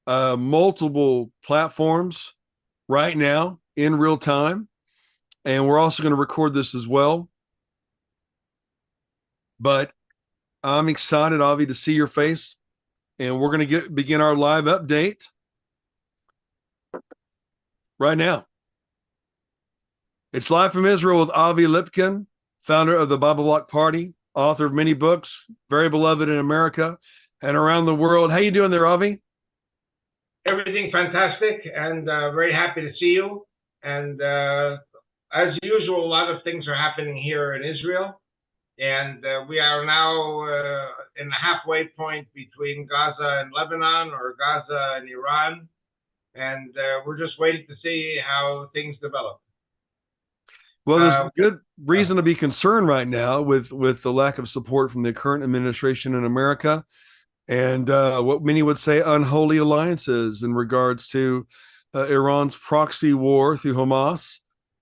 multiple platforms right now in real time. And we're also going to record this as well. But I'm excited, Avi, to see your face. And we're going to begin our live update right now. It's live from Israel with Avi Lipkin, founder of the Bible Block Party, author of many books, very beloved in America and around the world. How you doing there, Avi? Everything fantastic, and very happy to see you. And as usual, a lot of things are happening here in Israel. And we are now in the halfway point between Gaza and Lebanon, or Gaza and Iran. And we're just waiting to see how things develop. Well, there's good reason to be concerned right now with the lack of support from the current administration in America, and what many would say unholy alliances in regards to Iran's proxy war through Hamas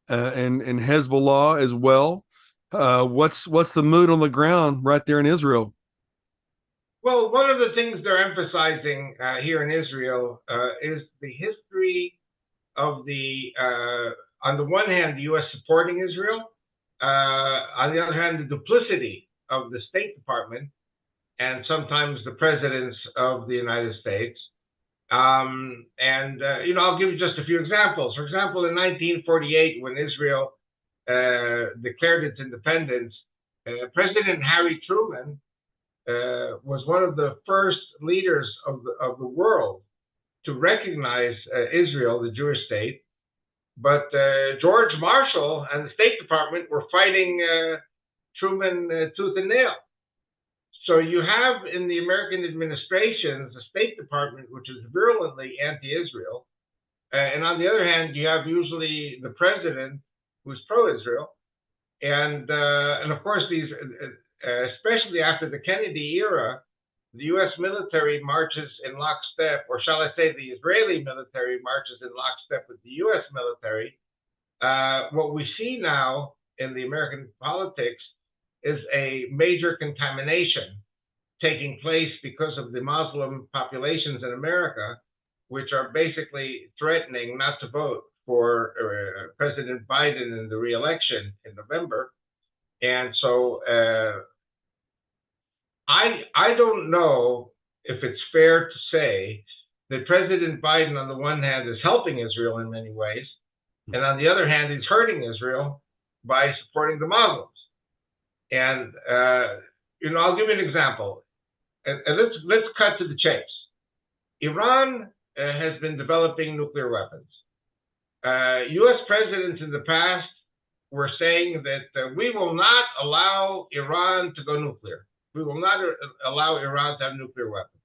and Hezbollah as well. What's the mood on the ground right there in Israel? Well, one of the things they're emphasizing here in Israel is the history of the, on the one hand, the U.S. supporting Israel, on the other hand, the duplicity of the State Department and sometimes the presidents of the United States. I'll give you just a few examples. For example, in 1948, when Israel declared its independence, President Harry Truman was one of the first leaders of the world to recognize Israel, the Jewish state. But George Marshall and the State Department were fighting Truman tooth and nail. So you have in the American administrations a State Department which is virulently anti-Israel, and on the other hand, you have usually the president who's pro-Israel, and of course these, especially after the Kennedy era, the U.S. military marches in lockstep, or shall I say, the Israeli military marches in lockstep with the U.S. military. What we see now in the American politics is a major contamination taking place because of the Muslim populations in America, which are basically threatening not to vote for President Biden in the re-election in November. And so I don't know if it's fair to say that President Biden, on the one hand, is helping Israel in many ways, and on the other hand, he's hurting Israel by supporting the Muslims. And I'll give you an example. And let's cut to the chase. Iran has been developing nuclear weapons. U.S. presidents in the past were saying that we will not allow Iran to go nuclear. We will not allow Iran to have nuclear weapons.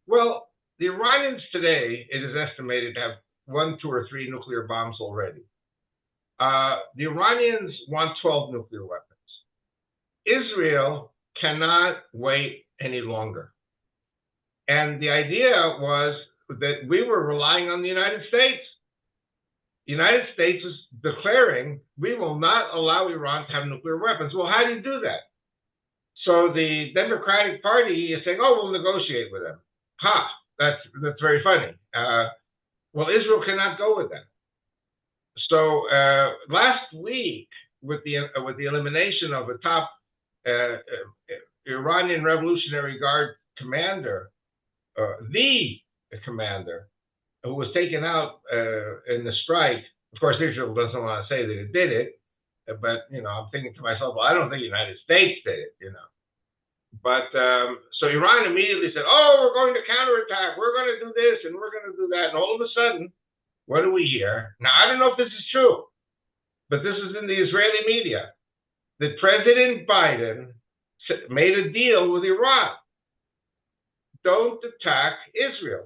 Well, the Iranians today, it is estimated, have 1, 2, or 3 nuclear bombs already. The Iranians want 12 nuclear weapons. Israel cannot wait any longer. And the idea was that we were relying on the United States. The United States was declaring, we will not allow Iran to have nuclear weapons. Well, how do you do that? So the Democratic Party is saying, oh, we'll negotiate with them. That's very funny. Well, Israel cannot go with that. So last week, with the elimination of a top Iranian Revolutionary Guard commander, the commander, who was taken out in the strike. Of course, Israel doesn't want to say that it did it, but I'm thinking to myself, well, I don't think the United States did it, But so Iran immediately said, oh, we're going to counterattack. We're going to do this and we're going to do that. And all of a sudden, what do we hear? Now, I don't know if this is true, but this is in the Israeli media, that President Biden made a deal with Iran. Don't attack Israel.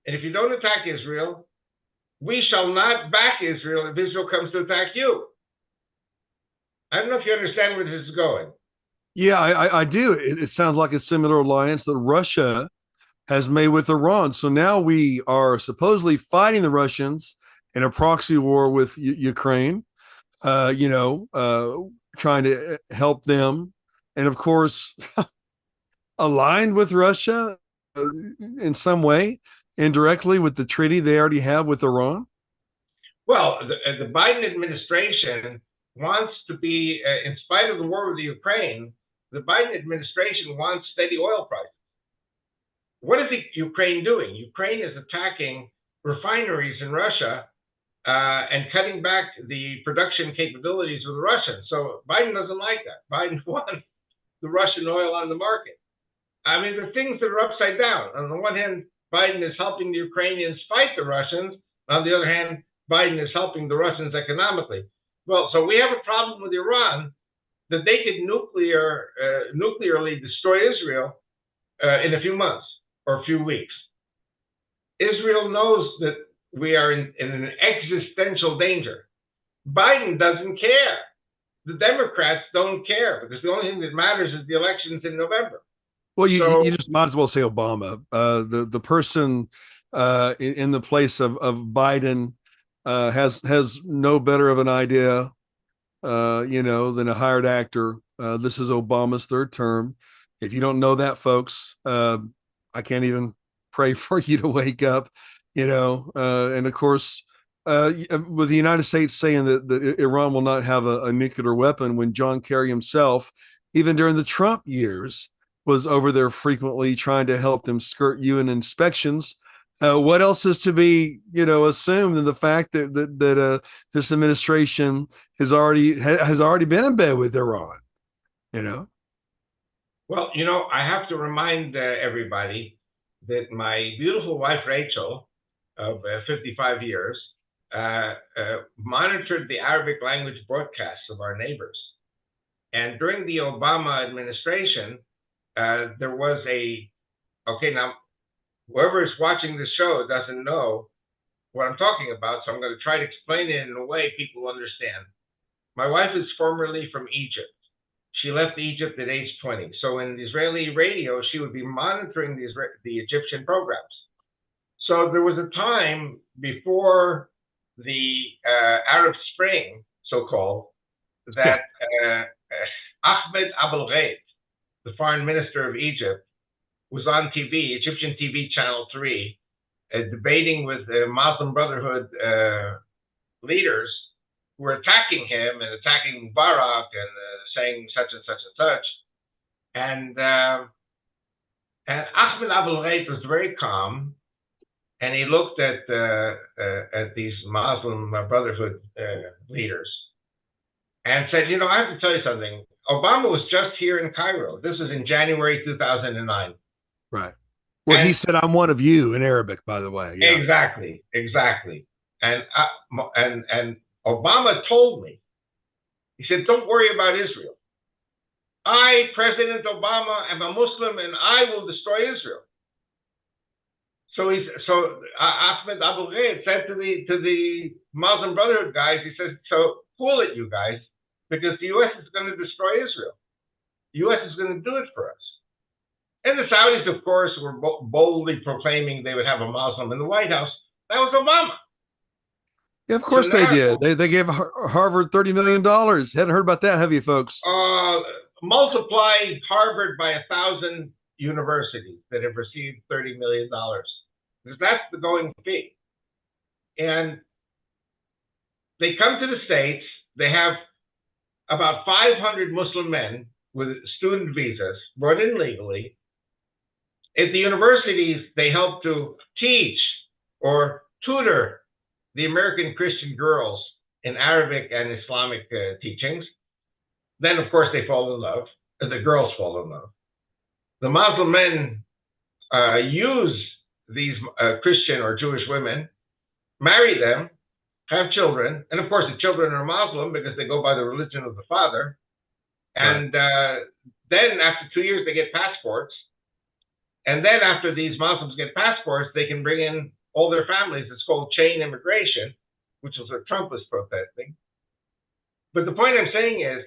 And if you don't attack Israel, we shall not back Israel if Israel comes to attack you. I don't know if you understand where this is going. Yeah, I do. It sounds like a similar alliance that Russia has made with Iran. So now we are supposedly fighting the Russians in a proxy war with Ukraine, trying to help them. And of course, aligned with Russia in some way, indirectly, with the treaty they already have with Iran? Well, the Biden administration wants to be, in spite of the war with the Ukraine, the Biden administration wants steady oil prices. What is Ukraine doing? Ukraine is attacking refineries in Russia and cutting back the production capabilities of the Russians. So Biden doesn't like that. Biden wants the Russian oil on the market. I mean, the things that are upside down. On the one hand, Biden is helping the Ukrainians fight the Russians. On the other hand, Biden is helping the Russians economically. Well, so we have a problem with Iran that they could nuclearly destroy Israel in a few months or a few weeks. Israel knows that we are in an existential danger. Biden doesn't care. The Democrats don't care because the only thing that matters is the elections in November. Well, you just might as well say Obama. The person in the place of Biden has no better of an idea, than a hired actor. This is Obama's third term. If you don't know that, folks, I can't even pray for you to wake up. And of course, with the United States saying that Iran will not have a nuclear weapon, when John Kerry himself, even during the Trump years, was over there frequently trying to help them skirt UN inspections. What else is to be, assumed than the fact that this administration has already been in bed with Iran? Well, I have to remind everybody that my beautiful wife Rachel, of 55 years, monitored the Arabic language broadcasts of our neighbors, and during the Obama administration, there was now whoever is watching this show doesn't know what I'm talking about, so I'm going to try to explain it in a way people understand. My wife is formerly from Egypt. She left Egypt at age 20. So in Israeli radio, she would be monitoring the Egyptian programs. So there was a time before the Arab Spring, so-called, that Ahmed Abulghaid, the foreign minister of Egypt, was on TV, Egyptian TV Channel 3, debating with the Muslim Brotherhood leaders who were attacking him and attacking Mubarak and saying such and such and such. And Ahmed Abulghaid was very calm, and he looked at these Muslim Brotherhood leaders and said, I have to tell you something. Obama was just here in Cairo. This was in January 2009. Right. Well, he said, "I'm one of you" in Arabic, by the way. Yeah. Exactly. And Obama told me, he said, "Don't worry about Israel. I, President Obama, am a Muslim, and I will destroy Israel." So Ahmed Abulghaid said to the Muslim Brotherhood guys, he said, "So cool it, you guys, because the U.S. is going to destroy Israel. The U.S. is going to do it for us." And the Saudis, of course, were boldly proclaiming they would have a Muslim in the White House. That was Obama. Yeah, of course they did. They gave Harvard $30 million. Hadn't heard about that, have you, folks? Multiply Harvard by 1,000 universities that have received $30 million. Because that's the going fee. And they come to the States. They have about 500 Muslim men with student visas brought in legally. At the universities, they help to teach or tutor the American Christian girls in Arabic and Islamic teachings. Then, of course, they fall in love. The girls fall in love. The Muslim men use these Christian or Jewish women, marry them, have children, and of course the children are Muslim because they go by the religion of the father. And then after 2 years, they get passports. And then after these Muslims get passports, they can bring in all their families. It's called chain immigration, which is what Trump was protesting. But the point I'm saying is,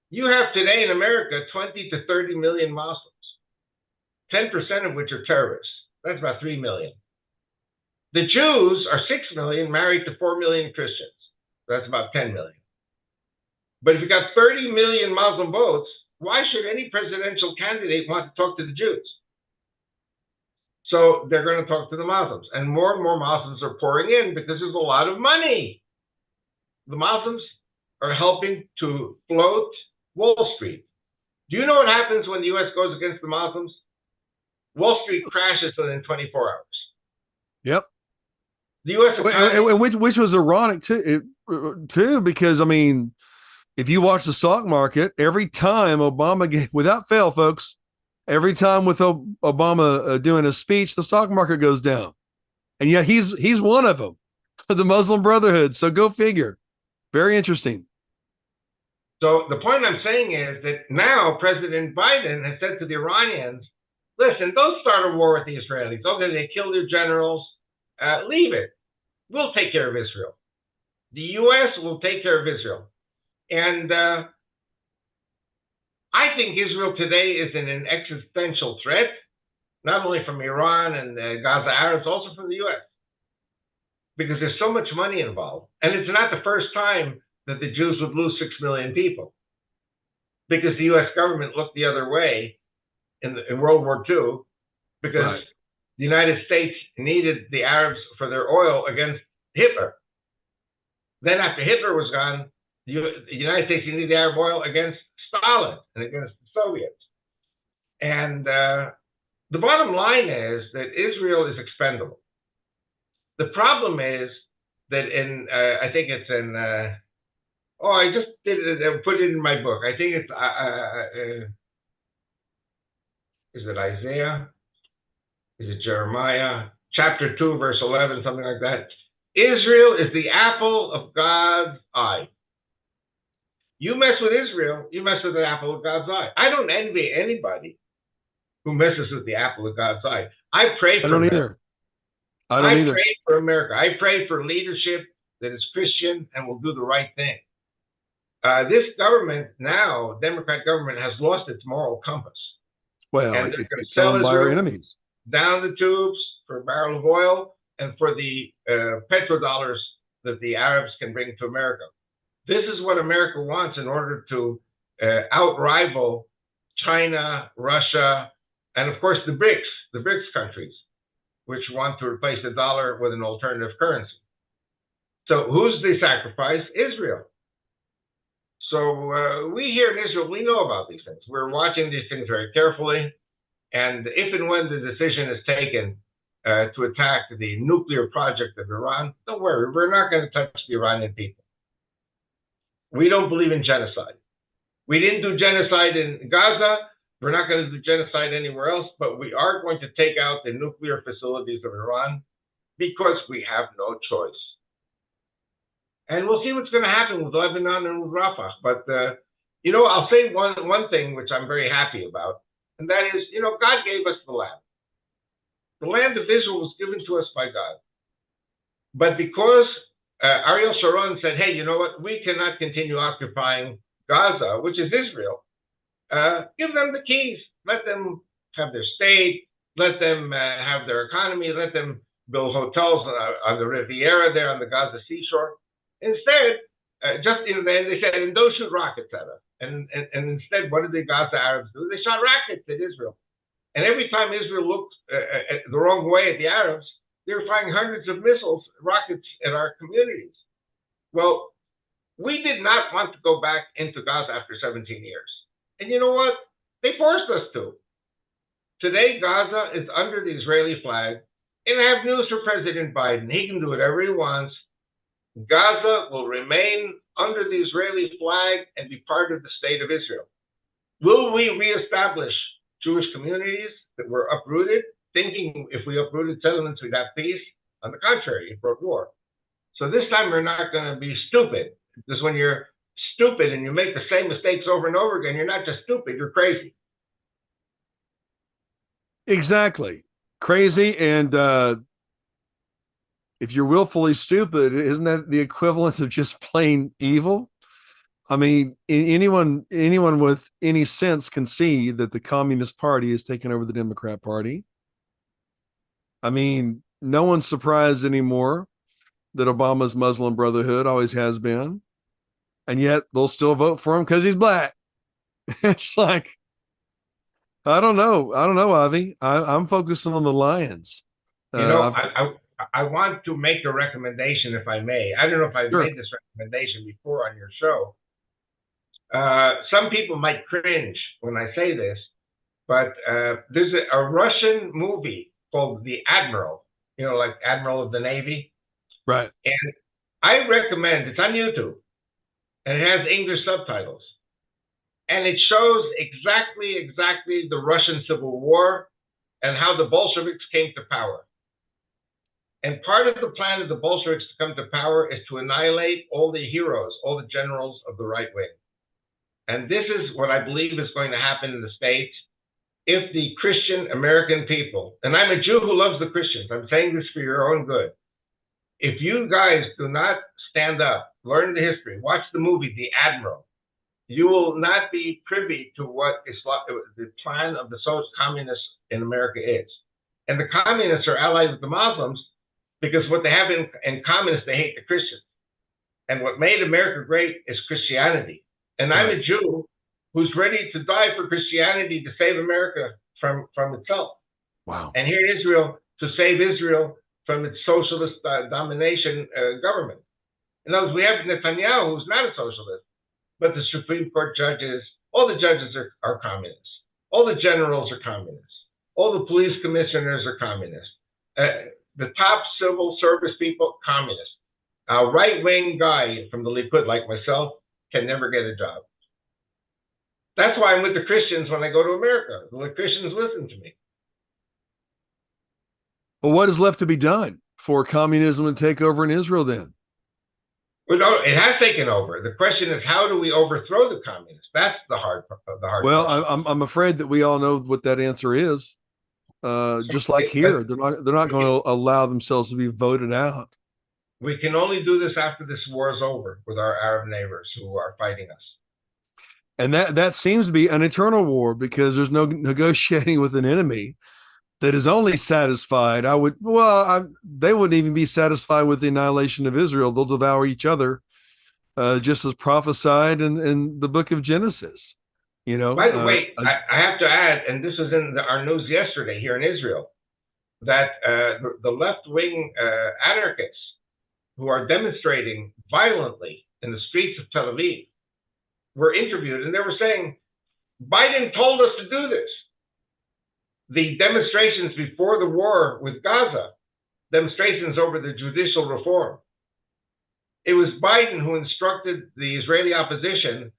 you have today in America 20 to 30 million Muslims, 10% of which are terrorists. That's about 3 million. The Jews are 6 million married to 4 million Christians. That's about 10 million. But if you got 30 million Muslim votes, why should any presidential candidate want to talk to the Jews? So they're going to talk to the Muslims, and more Muslims are pouring in because there's a lot of money. The Muslims are helping to float Wall Street. Do you know what happens when the U.S. goes against the Muslims? Wall Street crashes within 24 hours. Yep. The U.S. economy, and which was ironic too, because I mean, if you watch the stock market, every time Obama gave, without fail, folks, every time with Obama doing a speech, the stock market goes down, and yet he's one of them, the Muslim Brotherhood. So go figure. Very interesting. So the point I'm saying is that now President Biden has said to the Iranians, listen, don't start a war with the Israelis. Okay, they killed your generals. Leave it. We'll take care of Israel. The U.S. will take care of Israel. And I think Israel today is in an existential threat, not only from Iran and Gaza Arabs, also from the U.S. Because there's so much money involved. And it's not the first time that the Jews would lose 6 million people, because the U.S. government looked the other way in World War II, because right. The United States needed the Arabs for their oil against Hitler. Then after Hitler was gone, the United States needed the Arab oil against Stalin and against the Soviets. And the bottom line is that Israel is expendable. The problem is that I think it's in, I just did it, put it in my book. I think it's, is it Isaiah? Is it Jeremiah? Chapter 2, verse 11, something like that. Israel is the apple of God's eye. You mess with Israel, you mess with the apple of God's eye. I don't envy anybody who messes with the apple of God's eye. I pray for America. I don't either. I pray for America. I pray for leadership that is Christian and will do the right thing. This government now, Democrat government, has lost its moral compass. Well, it's owned by our enemies. Down the tubes for a barrel of oil and for the petrodollars that the Arabs can bring to America. This is what America wants in order to outrival China, Russia, and of course the BRICS countries, which want to replace the dollar with an alternative currency. So who's the sacrifice? Israel. So we here in Israel, we know about these things. We're watching these things very carefully. And if and when the decision is taken to attack the nuclear project of Iran, don't worry, we're not going to touch the Iranian people. We don't believe in genocide. We didn't do genocide in Gaza. We're not going to do genocide anywhere else, but we are going to take out the nuclear facilities of Iran because we have no choice. And we'll see what's going to happen with Lebanon and with Rafah. But, I'll say one thing which I'm very happy about, and that is, God gave us the land. The land of Israel was given to us by God. But because Ariel Sharon said, hey, you know what? We cannot continue occupying Gaza, which is Israel. Give them the keys. Let them have their state. Let them have their economy. Let them build hotels on the Riviera there on the Gaza seashore. Instead, they said, and don't shoot rockets at us. And instead, what did the Gaza Arabs do? They shot rockets at Israel. And every time Israel looked the wrong way at the Arabs, they were firing hundreds of missiles, rockets at our communities. Well, we did not want to go back into Gaza after 17 years. And you know what? They forced us to. Today, Gaza is under the Israeli flag. And I have news for President Biden. He can do whatever he wants. Gaza will remain under the Israeli flag and be part of the state of Israel. Will we reestablish Jewish communities that were uprooted, thinking if we uprooted settlements, we'd have peace? On the contrary, it brought war. So this time we're not going to be stupid. Because when you're stupid and you make the same mistakes over and over again, you're not just stupid, you're crazy. Exactly. Crazy. And if you're willfully stupid, isn't that the equivalent of just plain evil? I mean, anyone with any sense can see that the Communist Party has taken over the Democrat Party. I mean, no one's surprised anymore that Obama's Muslim Brotherhood always has been. And yet they'll still vote for him because he's black. It's like, I don't know, Avi. I'm focusing on the Lions. You know, I've I want to make a recommendation, if I may. I don't know if I've sure. made this recommendation before on your show. Some people might cringe when I say this, but there's a Russian movie called The Admiral, you know, like Admiral of the Navy. Right. And I recommend it's on YouTube and it has English subtitles. And it shows exactly the Russian Civil War and how the Bolsheviks came to power. And part of the plan of the Bolsheviks to come to power is to annihilate all the heroes, all the generals of the right wing. And this is what I believe is going to happen in the States if the Christian American people, and I'm a Jew who loves the Christians, I'm saying this for your own good. If you guys do not stand up, learn the history, watch the movie The Admiral, you will not be privy to what the plan of the social communists in America is. And the communists are allied with the Muslims because what they have in common is they hate the Christians. And what made America great is Christianity. And I'm a Jew who's ready to die for Christianity to save America from itself. Wow. And here in Israel, to save Israel from its socialist domination government. In other words, we have Netanyahu, who's not a socialist, but the Supreme Court judges, all the judges are communists. All the generals are communists. All the police commissioners are communists. The top civil service people, communists. A right-wing guy from the Likud, like myself, can never get a job. That's why I'm with the Christians when I go to America. The Christians listen to me. Well, what is left to be done for communism to take over in Israel then? Well, no, it has taken over. The question is, how do we overthrow the communists? That's the hard. Well, question. I'm afraid that we all know what that answer is. Just like here, they're not going to allow themselves to be voted out. We can only do this after this war is over with our Arab neighbors who are fighting us. And that seems to be an eternal war because there's no negotiating with an enemy that is only satisfied. They wouldn't even be satisfied with the annihilation of Israel. They'll devour each other, just as prophesied in the book of Genesis. You know. By the way, I have to add, and this was in our news yesterday here in Israel, that the left-wing anarchists who are demonstrating violently in the streets of Tel Aviv were interviewed, and they were saying, Biden told us to do this. The demonstrations before the war with Gaza, demonstrations over the judicial reform, it was Biden who instructed the Israeli opposition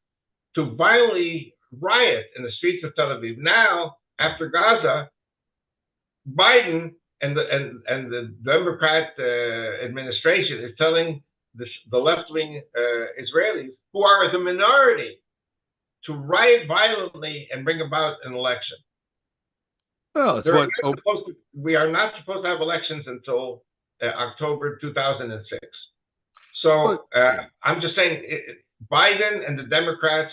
to violently riot in the streets of Tel Aviv. Now, after Gaza, Biden and the Democrat administration is telling the left-wing Israelis, who are the minority, to riot violently and bring about an election. Well, it's we are not supposed to have elections until October 2006. So I'm just saying, Biden and the Democrats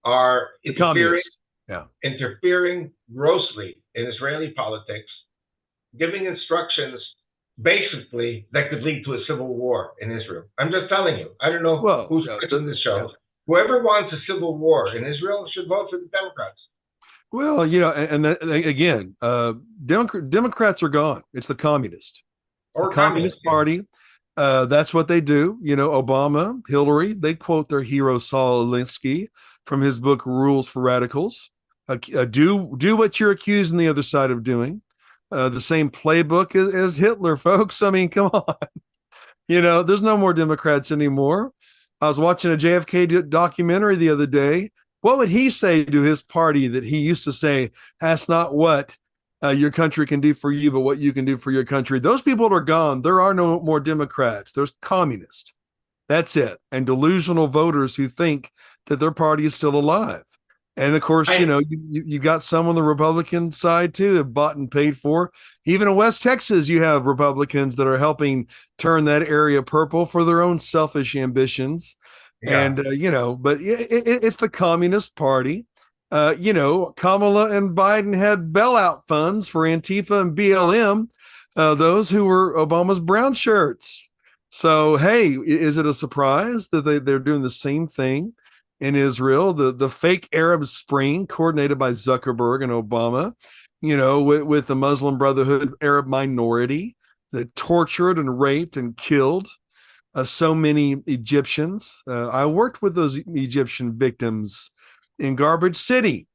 are interfering grossly in Israeli politics, giving instructions basically that could lead to a civil war in Israel. I'm just telling you. I don't know who's watching this show. Yeah. Whoever wants a civil war in Israel should vote for the Democrats. Well, you know, again, Democrats are gone. It's the communist. It's the Communist Party. That's what they do. You know, Obama, Hillary, they quote their hero Saul Alinsky from his book Rules for Radicals. Do what you're accusing the other side of doing. The same playbook as Hitler, folks. I mean, come on. You know, there's no more Democrats anymore. I was watching a JFK documentary the other day. What would he say to his party that he used to say, that's not what your country can do for you, but what you can do for your country? Those people are gone. There are no more Democrats. There's communists. That's it. And delusional voters who think that their party is still alive. And of course, you know, you got some on the Republican side too, have bought and paid for. Even in West Texas, you have Republicans that are helping turn that area purple for their own selfish ambitions. Yeah. And, you know, but it's the Communist Party. You know, Kamala and Biden had bailout funds for Antifa and BLM, those who were Obama's brown shirts. So, hey, is it a surprise that they're doing the same thing in Israel, the fake Arab Spring coordinated by Zuckerberg and Obama, with the Muslim Brotherhood Arab minority that tortured and raped and killed so many Egyptians. I worked with those Egyptian victims in Garbage City.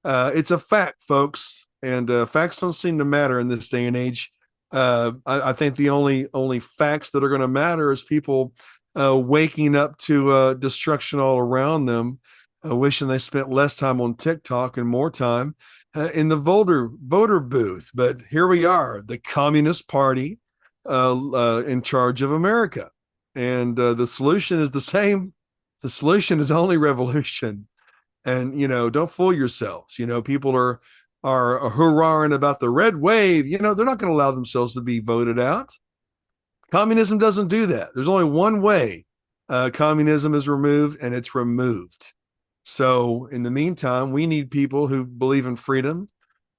It's a fact, folks, and facts don't seem to matter in this day and age. I think the only facts that are going to matter is people waking up to destruction all around them, wishing they spent less time on TikTok and more time in the voter booth. But here we are, the Communist Party in charge of America. And the solution is the same. The solution is only revolution. And, don't fool yourselves. People are hurrahing about the red wave. They're not going to allow themselves to be voted out. Communism doesn't do that. There's only one way communism is removed, and it's removed. So in the meantime, we need people who believe in freedom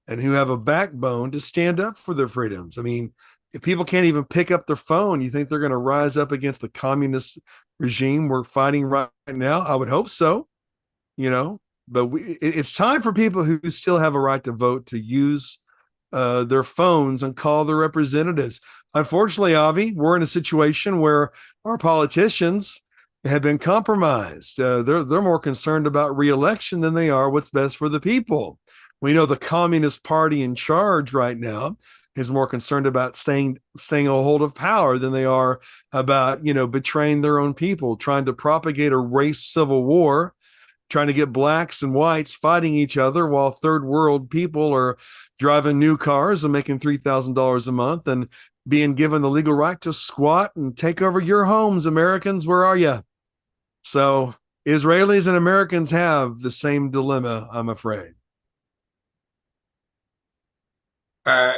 and who have a backbone to stand up for their freedoms. I mean, if people can't even pick up their phone, you think they're going to rise up against the communist regime we're fighting right now? I would hope so, but it's time for people who still have a right to vote to use their phones and call their representatives. Unfortunately, Avi, we're in a situation where our politicians have been compromised. They're more concerned about re-election than they are what's best for the people. We know the Communist Party in charge right now is more concerned about staying a hold of power than they are about, betraying their own people, trying to propagate a race civil war, trying to get blacks and whites fighting each other while third world people are driving new cars and making $3,000 a month and being given the legal right to squat and take over your homes. Americans, where are you? So Israelis and Americans have the same dilemma, I'm afraid. I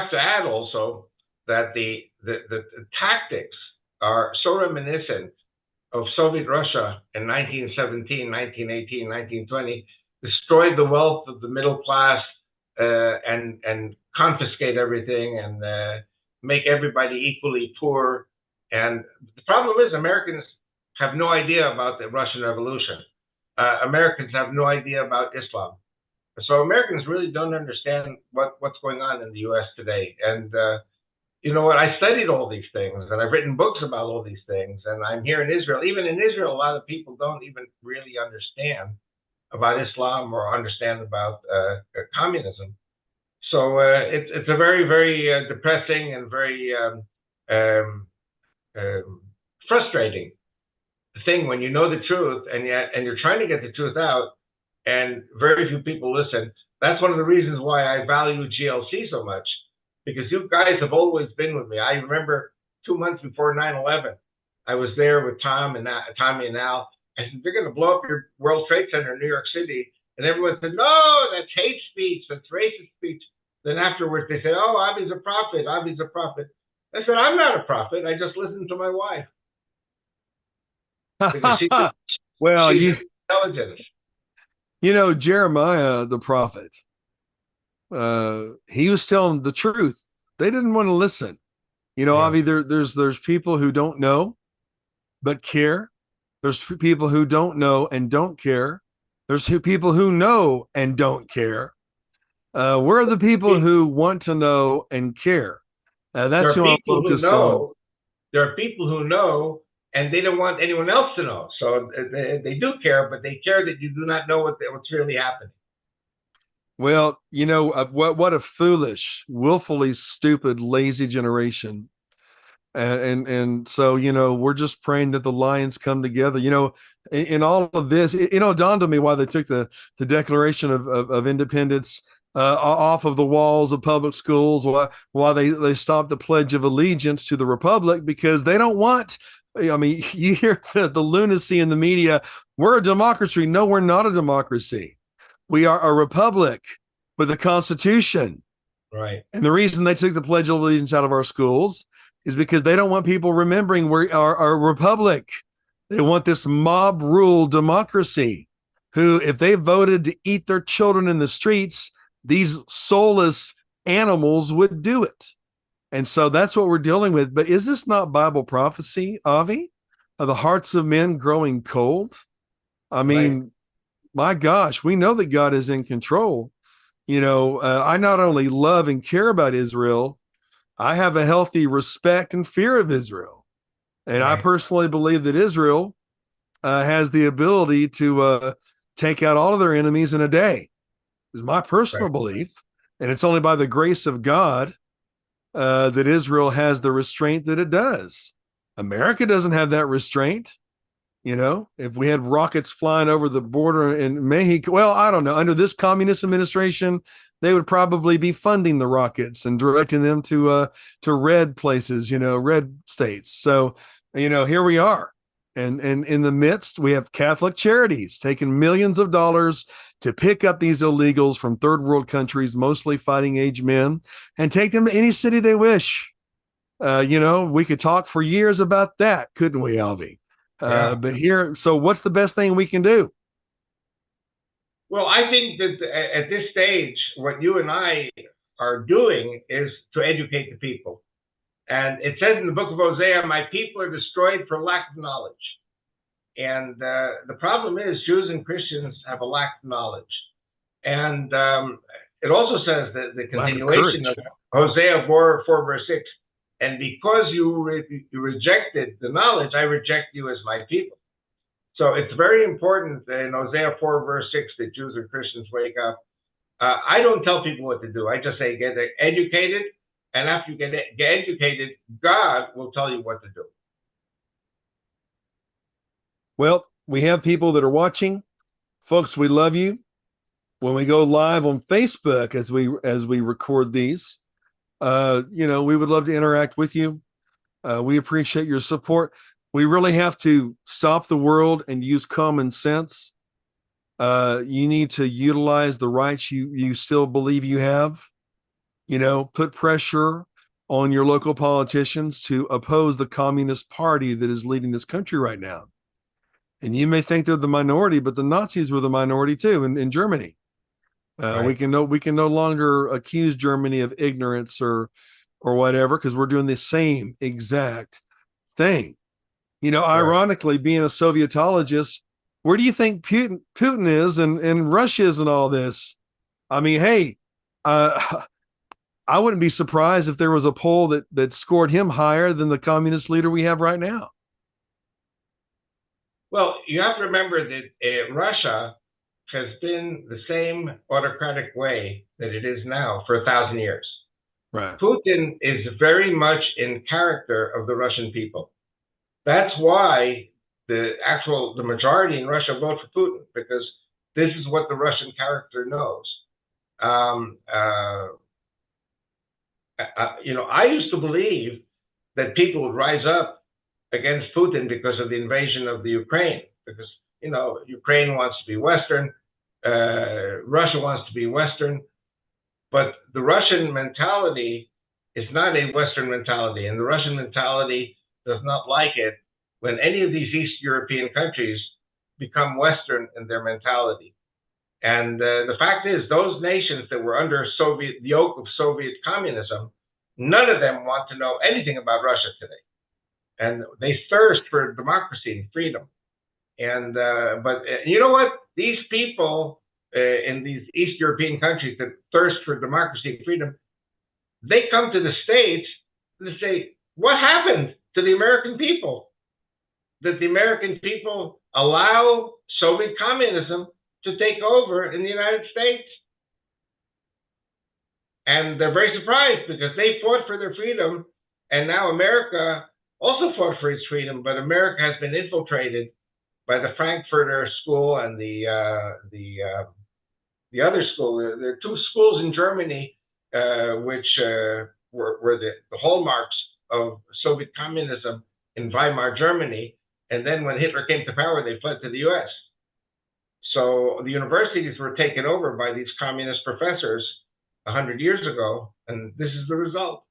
have to add also that the tactics are so reminiscent of Soviet Russia in 1917, 1918, 1920, destroyed the wealth of the middle class and confiscate everything and make everybody equally poor. And the problem is Americans have no idea about the Russian Revolution. Americans have no idea about Islam. So Americans really don't understand what's going on in the U.S. today. And you know what? I studied all these things, and I've written books about all these things. And I'm here in Israel. Even in Israel, a lot of people don't even really understand about Islam or understand about communism. So it's a very, very depressing and very frustrating thing when you know the truth and you're trying to get the truth out, and very few people listen. That's one of the reasons why I value GLC so much, because you guys have always been with me. I remember 2 months before 9/11, I was there with Tommy and Al. I said, they're going to blow up your World Trade Center in New York City. And everyone said, no, that's hate speech. That's racist speech. Then afterwards, they said, oh, Avi's a prophet. Avi's a prophet. I said, I'm not a prophet. I just listen to my wife. Well, she's intelligence. Jeremiah, the prophet, he was telling the truth. They didn't want to listen. Avi, there's people who don't know, but care. There's people who don't know and don't care. There's people who know and don't care. We're the people who want to know and care. That's who I'm focused on. There are people who know and they don't want anyone else to know. So they do care, but they care that you do not know what's really happening. Well, what a foolish, willfully stupid, lazy generation. And so, we're just praying that the lions come together. In all of this, it dawned on me why they took the Declaration of Independence off of the walls of public schools, why they stopped the Pledge of Allegiance to the Republic, because they don't want. I mean, you hear the lunacy in the media. We're a democracy. No, we're not a democracy. We are a republic with a constitution. Right. And the reason they took the Pledge of Allegiance out of our schools is because they don't want people remembering we are a republic. They want this mob rule democracy who, if they voted to eat their children in the streets, these soulless animals would do it. And so that's what we're dealing with. But is this not Bible prophecy, Avi? Are the hearts of men growing cold? I Right. mean, my gosh, we know that God is in control. I not only love and care about Israel, I have a healthy respect and fear of Israel. And I Right. personally believe that Israel has the ability to take out all of their enemies in a day, is my personal Right. belief. And it's only by the grace of God that Israel has the restraint that it does. America doesn't have that restraint. If we had rockets flying over the border in Mexico, well, I don't know. Under this communist administration, they would probably be funding the rockets and directing them to red places, red states. So, here we are. And in the midst, we have Catholic charities taking millions of dollars to pick up these illegals from third world countries, mostly fighting age men, and take them to any city they wish. We could talk for years about that, couldn't we, Alvy? Yeah. But here, so what's the best thing we can do? Well, I think that at this stage, what you and I are doing is to educate the people. And it says in the book of Hosea, my people are destroyed for lack of knowledge. And the problem is Jews and Christians have a lack of knowledge. And it also says that the Lack of continuation of courage. Hosea 4 verse 6, and because you rejected the knowledge, I reject you as my people. So it's very important in Hosea 4 verse 6 that Jews and Christians wake up. I don't tell people what to do. I just say get educated, and after you get educated, God will tell you what to do. Well, we have people that are watching. Folks, we love you. When we go live on Facebook as we record these, we would love to interact with you. We appreciate your support. We really have to stop the world and use common sense. You need to utilize the rights you still believe you have. Put pressure on your local politicians to oppose the Communist Party that is leading this country right now. And you may think they're the minority, but the Nazis were the minority too in Germany. We Right. can no longer accuse Germany of ignorance or whatever, because we're doing the same exact thing. Right. Ironically, being a Sovietologist, where do you think Putin is and Russia is and all this? I mean, hey, I wouldn't be surprised if there was a poll that scored him higher than the communist leader we have right now. Well, you have to remember that Russia has been the same autocratic way that it is now for 1,000 years. Right. Putin is very much in character of the Russian people. That's why the majority in Russia vote for Putin, because this is what the Russian character knows. I used to believe that people would rise up against Putin because of the invasion of the Ukraine, because Ukraine wants to be Western, Russia wants to be Western, but the Russian mentality is not a Western mentality, and the Russian mentality does not like it when any of these East European countries become Western in their mentality. And the fact is, those nations that were under the yoke of Soviet communism, none of them want to know anything about Russia today, and they thirst for democracy and freedom. And but you know what? These people in these East European countries that thirst for democracy and freedom, they come to the States to say, what happened to the American people? That the American people allow Soviet communism to take over in the United States. And they're very surprised because they fought for their freedom, and now America also fought for its freedom, but America has been infiltrated by the Frankfurter School and the other school. There are two schools in Germany which were the hallmarks of Soviet communism in Weimar Germany. And then when Hitler came to power, they fled to the U.S. So the universities were taken over by these communist professors 100 years ago, and this is the result.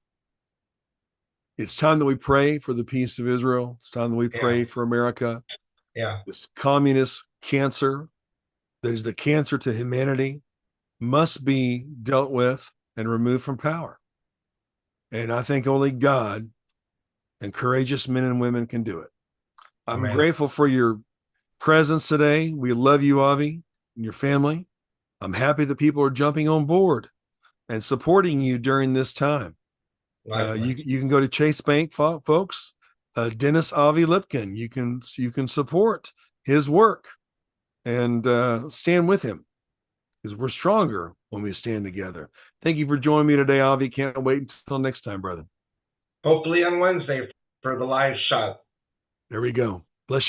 It's time that we pray for the peace of Israel. It's time that we pray for America. Yeah. This communist cancer that is the cancer to humanity must be dealt with and removed from power. And I think only God and courageous men and women can do it. I'm Amen. grateful for your presence today. We love you, Avi, and your family. I'm happy that people are jumping on board and supporting you during this time. You can go to Chase Bank, folks. Dennis Avi Lipkin. You can support his work and stand with him, because we're stronger when we stand together. Thank you for joining me today, Avi. Can't wait until next time, brother. Hopefully on Wednesday for the live shot. There we go. Bless you.